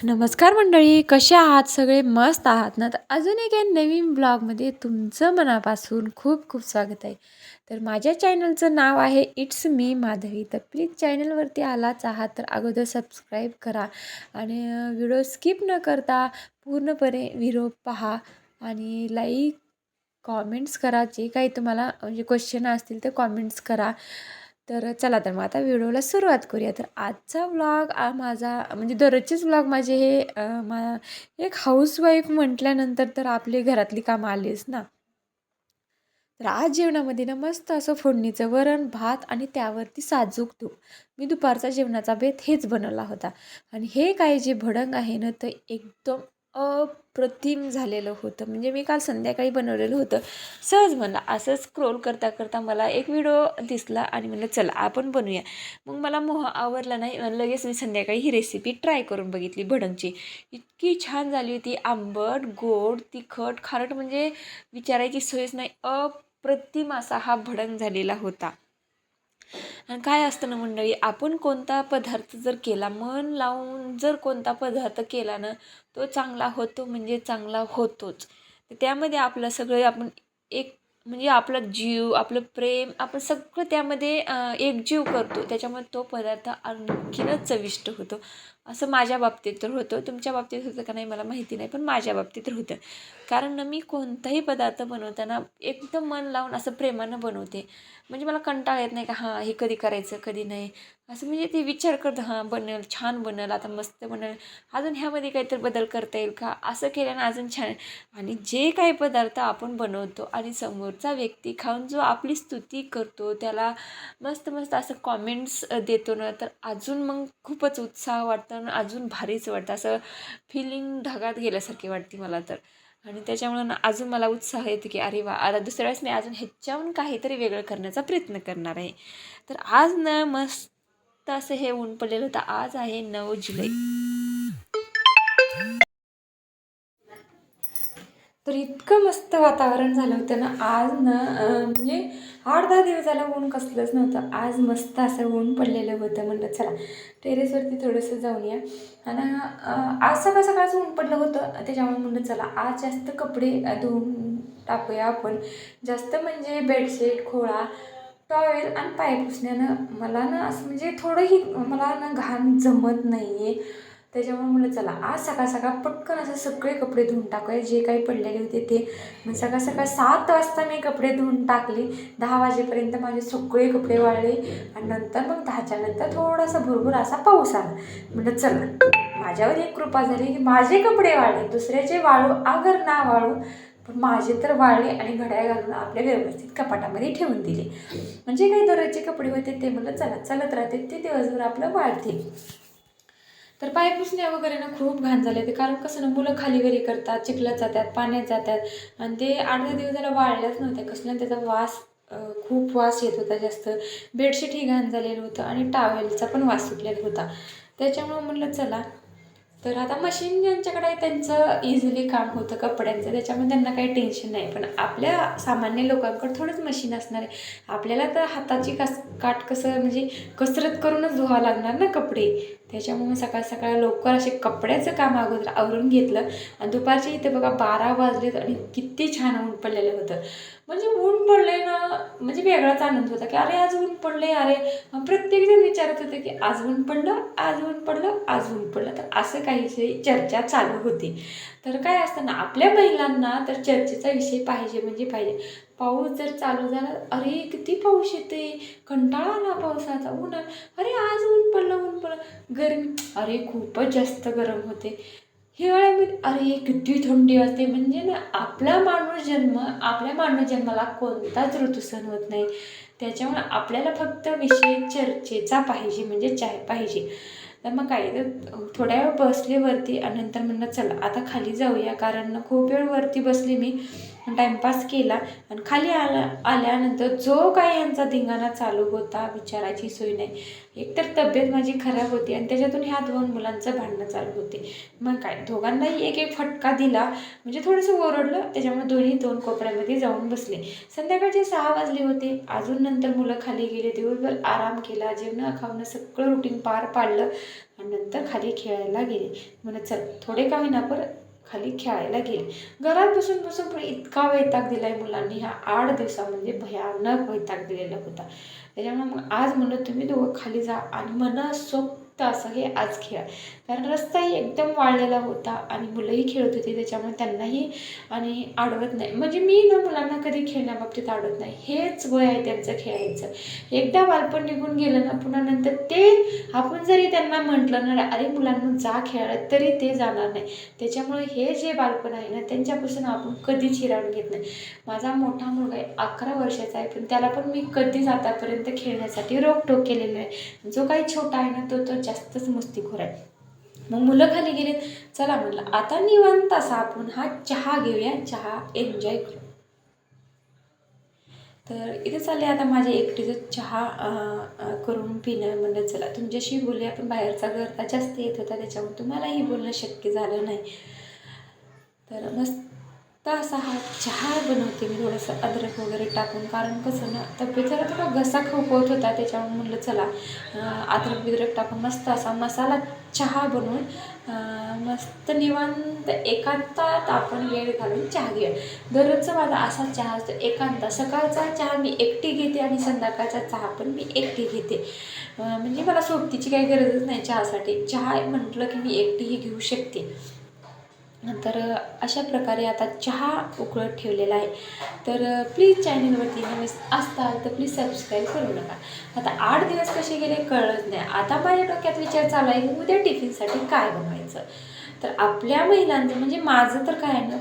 नमस्कार मंडळी, कसे आहात? सगळे मस्त आहात ना? तर अजून एक नवीन ब्लॉगमध्ये तुमचं मनापासून खूप खूप स्वागत आहे. तर माझ्या चॅनलचं नाव आहे इट्स मी माधवी. तर प्लीज चॅनलवरती आलाच आहात तर अगोदर सबस्क्राईब करा आणि व्हिडिओ स्किप न करता पूर्णपणे व्हिडिओ पहा आणि लाईक कॉमेंट्स करा. जे काही तुम्हाला म्हणजे क्वेश्चन असतील ते कॉमेंट्स करा. तर चला तर मग आता व्हिडिओला सुरुवात करूया. तर आजचा व्लॉग माझा म्हणजे दररोजचेच व्लॉग माझे हे एक हाऊसवाईफ म्हटल्यानंतर तर आपली घरातली कामं आलीच ना. तर आज जेवणामध्ये ना मस्त असं फोडणीचं वरण भात आणि त्यावरती साजूक तूप. मी दुपारचा जेवणाचा बेत हेच बनवला होता. आणि हे काय जे भडंग आहे ना तर एकदम अप्रतिम झालेलं होतं. म्हणजे मी काल संध्याकाळी बनवलेलं होतं. सहज म्हणलं असं स्क्रोल करता करता मला एक व्हिडिओ दिसला आणि म्हणलं चला आपण बनवूया. मग मला मोह आवरला नाही आणि लगेच मी संध्याकाळी ही रेसिपी ट्राय करून बघितली भडंगची. इतकी छान झाली होती. आंबट, गोड, तिखट, खारट म्हणजे विचारायची सोयच नाही. अप्रतिम असा हा भडंग झालेला होता. आणि काय असतं ना मंडळी, आपण कोणता पदार्थ जर केला, मन लावून जर कोणता पदार्थ केला ना, तो चांगला होतो म्हणजे चांगला होतोच. तर त्यामध्ये आपलं सगळं आपण एक म्हणजे आपला जीव, आपलं प्रेम, आपण सगळं त्यामध्ये एकजीव करतो. त्याच्यामुळे तो पदार्थ आणखीनच चविष्ट होतो. असं माझ्या बाबतीत तर होतं. तुमच्या बाबतीत होतं का नाही मला माहिती नाही, पण माझ्या बाबतीत तर होतं. कारण ना मी कोणताही पदार्थ बनवताना एकदम मन लावून असं प्रेमानं बनवते. म्हणजे मला कंटाळा येत नाही का हां हे कधी करायचं कधी नाही असं म्हणजे ते विचार करतं हां बनेल छान बनेल आता मस्त बनेल अजून ह्यामध्ये काहीतरी बदल करता येईल का असं केल्यानं अजून छान आणि जे काही पदार्थ आपण बनवतो आणि समोरचा व्यक्ती खाऊन जो आपली स्तुती करतो त्याला मस्त मस्त असं कॉमेंट्स देतो ना तर अजून मग खूपच उत्साह वाटतं आणि अजून भारीच वाटतं असं फिलिंग ढगात गेल्यासारखी वाटते मला तर आणि त्याच्यामुळं ना अजून मला उत्साह येतो की अरे वा आता दुसऱ्या वेळेस मी अजून ह्याच्याहून काहीतरी वेगळं करण्याचा प्रयत्न करणार आहे. तर आज ना मस्त असं हे ऊन पडलेलं होतं. आज आहे 9 जुलै. तर इतकं मस्त वातावरण झालं होतं ना आज ना म्हणजे 8-10 दिवस झालं ऊन कसलंच नव्हतं. आज मस्त असं ऊन पडलेलं होतं. म्हणलं चला टेरेसवरती थोडंसं जाऊन या आणि आज सकाळ सकाळच ऊन पडलं होतं. त्याच्यामुळे म्हणलं चला आज जास्त कपडे धुवून टाकूया आपण. जास्त म्हणजे बेडशीट, खोळा, टॉवेल आणि पाय पुसण्यानं मला ना असं म्हणजे थोडंही मला ना घाण जमत नाही आहे. त्याच्यामुळे म्हणलं चला आज सकाळ सकाळ पटकन असं सगळे कपडे धुवून टाकूया जे काही पडलेले होते ते. मग सकाळ सकाळ 7 वाजता मी कपडे धुवून टाकले. 10 वाजेपर्यंत माझे सगळे कपडे वाळले आणि नंतर मग 10च्या नंतर थोडासा भुरभुर असा पाऊस आला. म्हटलं चला माझ्यावर एक कृपा झाली की माझे कपडे वाळले दुसऱ्याचे वाळू अगर ना वाळू पण माझे तर वाळले आणि घड्याळ घालून आपल्या व्यवस्थित कपाटामध्ये ठेवून दिले. म्हणजे काही दररोजचे कपडे होते ते म्हणलं चला चालत राहते ते दिवसभर आपलं वाळते. तर पाय पुसण्या वगैरे ना खूप घाण झाले ते कारण कसं ना मुलं खाली घरी करतात चिखलात जातात पाण्यात जातात आणि ते 8-10 दिवस झाला वाळल्याच नव्हत्या कसला त्याचा वास खूप वास येत होता जास्त. बेडशीटही घाण झालेलं होतं आणि टावेलचा पण वास सुटलेला होता. त्याच्यामुळं म्हणलं चला तर आता मशीन ज्यांच्याकडे आहे त्यांचं इझिली काम होतं कपड्यांचं त्याच्यामुळे त्यांना काही टेन्शन नाही पण आपल्या सामान्य लोकांकडे थोडंच मशीन असणार आहे. आपल्याला तर हाताची काट कसं म्हणजे कसरत करूनच धुवावं लागणार ना कपडे. त्याच्यामुळे सकाळ सकाळ लवकर असे कपड्याचं काम अगोदर आवरून घेतलं आणि दुपारचे इथे बघा 12 वाजलेत आणि किती छान ऊन पडलेलं होतं. म्हणजे ऊन पडले ना म्हणजे वेगळाच आनंद होता की अरे आज ऊन पडले अरे प्रत्येकजण विचारत होते की आज ऊन पडलं आज ऊन पडलं आज ऊन पडलं तर असं काहीशी चर्चा चालू होती. तर काय असतं ना आपल्या महिलांना तर चर्चेचा विषय पाहिजे म्हणजे पाहिजे. पाऊस जर चालू झाला अरे किती पाऊस येते कंटाळा आला पावसाचा ऊन अरे आज ऊन पडलं ऊन पडलं गरमी अरे खूपच जास्त गरम होते. हिवाळ्यामध्ये अरे किती थंडी असते म्हणजे ना आपल्या मानव जन्माला कोणताच ऋतू सहन होत नाही. त्याच्यामुळे आपल्याला फक्त विषय चर्चेचा पाहिजे म्हणजे चाय पाहिजे. तर मग काय तर थोड्या वेळ बसले वरती आणि नंतर म्हणलं चला आता खाली जाऊया कारण खूप वेळ वरती बसले मी टाईमपास केला आणि खाली आल्यानंतर जो काही यांचा धिंगाणा चालू होता विचारायची सोय नाही. एकतर तब्येत माझी खराब होती आणि त्याच्यातून ह्या 2 मुलांचं भांडणं चालू होते. मग काय दोघांनाही एक एक फटका दिला म्हणजे थोडंसं ओरडलं त्याच्यामुळे दोन्ही 2 कोपऱ्यामध्ये जाऊन बसले. संध्याकाळचे 6 वाजले होते. अजून नंतर मुलं खाली गेले दिवसभर आराम केला जेवणं खावणं सगळं रुटीन पार पाडलं आणि आणि नंतर खाली खेळायला गेले. म्हणत चल थोडे का होईना पण खाली खेळायला गेले. घरात बसून बसून पण इतका वैताग दिला आहे मुलांनी ह्या 8 दिवसामध्ये, भयानक वैताग दिलेला होता. त्याच्यामुळे मग आज म्हणलं तुम्ही दोघं खाली जा आणि मनसोक्त असं हे आज खेळा. कारण रस्ताही एकदम वाळलेला होता आणि मुलंही खेळत होती, त्याच्यामुळे त्यांनाही आणि अडवत नाही. म्हणजे मी ना मुलांना कधी खेळण्याबाबतीत अडवत नाही. हेच वय आहे त्यांचं खेळायचं. एकदा बालपण निघून गेलं ना पुन्हा नंतर ते आपण जरी त्यांना म्हटलं ना अरे मुलांना जा खेळायला, तरी ते जाणार नाही. त्याच्यामुळे हे जे बालपण आहे ना त्यांच्यापासून आपण कधीच हिरावून घेत नाही. माझा मोठा मुलगा आहे 11 वर्षाचा आहे, पण त्याला पण मी कधीच आतापर्यंत खेळण्यासाठी रोकटोक केलेलं आहे. जो काही छोटा आहे ना तो जास्तच मस्तीखोर आहे. मग मुलं खाली गेलेत, चला म्हटलं आता निवांत असा आपण हा चहा घेऊया, चहा एन्जॉय करू. तर इथे चालले आता माझ्या एकटीचं चहा करून पिणं. म्हणलं चला तुमच्याशी बोलूया, पण बाहेरचा गर्दा जास्त येत होता त्याच्यामुळे तुम्हालाही बोलणं शक्य झालं नाही. तर मस्त असा हा चहा बनवते मी थोडंसं अद्रक वगैरे टाकून. कारण कसं ना तब्येतीला थोडा घसा खवखवत होता, त्याच्यामुळे म्हणलं चला अद्रक बिद्रक टाकून मस्त असा मसाला चहा बनवून मस्त निवांत एकांतात आपण वेळ घालून चहा घेऊया. दररोजचा माझा असा चहा असतो एकांतात. सकाळचा चहा मी एकटी घेते आणि संध्याकाळचा चहा पण मी एकटी घेते. म्हणजे मला सोबतीची काही गरजच नाही चहासाठी. चहा म्हटलं की मी एकटीही घेऊ शकते. तर अशा प्रकारे आता चहा उकळत ठेवलेला आहे. तर प्लीज चॅनलवरती नवीन असताल तर प्लीज सबस्क्राईब करू नका. आता 8 दिवस कसे गेले कळत नाही. आता माझ्या डोक्यात विचार चालू आहे की उद्या टिफिनसाठी काय बनवायचं. तर आपल्या महिलांचं म्हणजे माझं तर काय ना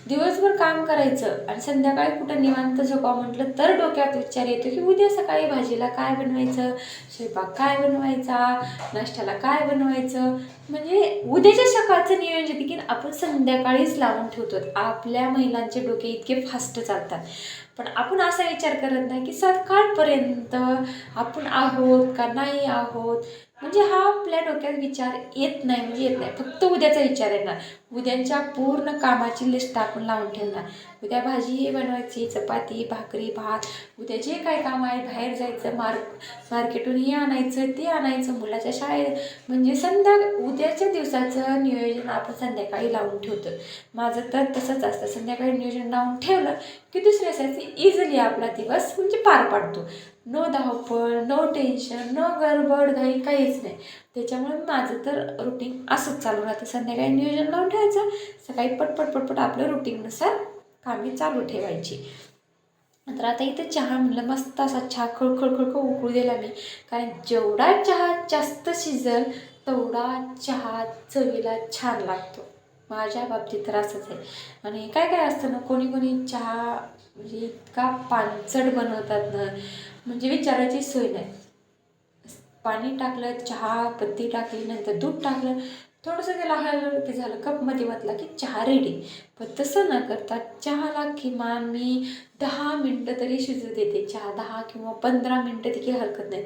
दिवसभर काम करायचं आणि संध्याकाळी कुठं निवांत झोपावं म्हटलं तर डोक्यात विचार येतो की उद्या सकाळी भाजीला काय बनवायचं, स्वयंपाक काय बनवायचा, नाश्त्याला काय बनवायचं. म्हणजे उद्याच्या सकाळचं नियोजन येते की आपण संध्याकाळीच लावून ठेवतो. आपल्या महिलांचे डोके इतके फास्ट चालतात, पण आपण असा विचार करत नाही की सकाळपर्यंत आपण आहोत का नाही आहोत. म्हणजे हा आपल्या डोक्यात विचार येत नाही, म्हणजे येत नाही. फक्त उद्याचा विचार येणार. उद्यांच्या पूर्ण कामाची लिस्ट आपण लावून ठेवणार. उद्या भाजी ही बनवायची, चपाती भाकरी भात, उद्या जे काय काम आहे बाहेर जायचं, मार्केटून हे आणायचं ते आणायचं, मुलाच्या शाळेत. म्हणजे उद्याच्या दिवसाचं नियोजन आपण संध्याकाळी लावून ठेवतो. माझं तर तसंच असतं. संध्याकाळी नियोजन लावून ठेवलं की दुसऱ्या दिवशी इझिली आपला दिवस म्हणजे पार पाडतो. नो धावपळ, नो टेन्शन, नो गडबड घाई, काहीच नाही. त्याच्यामुळे माझं तर रुटीन असंच चालू राहतं. संध्याकाळी नियोजन लावून ठेवायचं, सकाळी पटपट आपलं रुटीननुसार कामे चालू ठेवायची. तर आता इथे चहा म्हणलं मस्त असा चहा खळखळ उकळू दिला मी. कारण जेवढा चहा जास्त शिजेल तेवढा चहा चवीला छान लागतो. माझ्या बाबतीत तर असंच आहे. आणि काय काय असतं ना कोणी चहा म्हणजे इतका पानचट बनवतात ना, म्हणजे विचारायची सोय नाही. पाणी टाकलं, चहा पत्ती टाकली, नंतर दूध टाकलं, थोडंसं त्याला हलवलं की झालं, कपमध्ये वतला की चहा रेडी. पण तसं न करता चहाला किमान मी 10 मिनटं तरी शिजू देते. चहा 10 किंवा 15 मिनटं देखील हरकत नाही.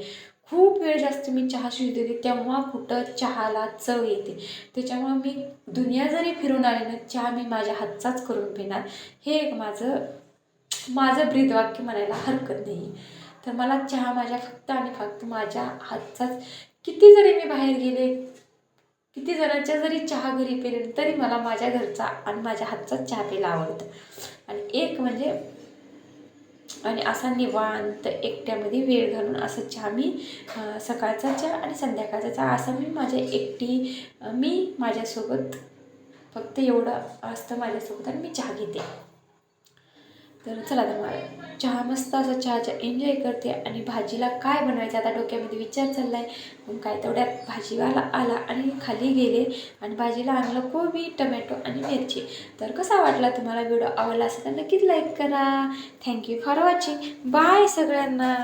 खूप वेळ जास्त मी चहा शिजू देते तेव्हा कुठं चहाला चव येते. त्याच्यामुळं मी दुनिया जरी फिरून आले ना चहा मी माझ्या हातचाच करून पिणार. हे एक माझं ब्रीदवाक्य म्हणायला हरकत नाही. तर मला चहा माझ्या फक्त आणि फक्त माझ्या हातचाच. किती जरी मी बाहेर गेले, किती जणांच्या जरी चहा घरी पेले तरी मला माझ्या घरचा आणि माझ्या हातचाच चहा प्यायला आवडतं. आणि एक म्हणजे आणि असा निवांत एकट्यामध्ये वेळ घालून असं चहा मी सकाळचा चहा आणि संध्याकाळचा चहा असं मी माझ्यासोबत फक्त एवढं असतं माझ्यासोबत आणि मी चहा घेते. तर चला तर मला चहा मस्त असा चहाचा एन्जॉय करते. आणि भाजीला काय बनवायचं आता डोक्यामध्ये विचार चालला आहे. मग काय तेवढ्यात भाजीवाला आला आणि खाली गेले आणि भाजीला आणलं कोबी, टमॅटो आणि मिरची. तर कसा वाटला तुम्हाला व्हिडिओ? आवडला असेल तर नक्कीच लाईक करा. Thank you for watching. बाय सगळ्यांना.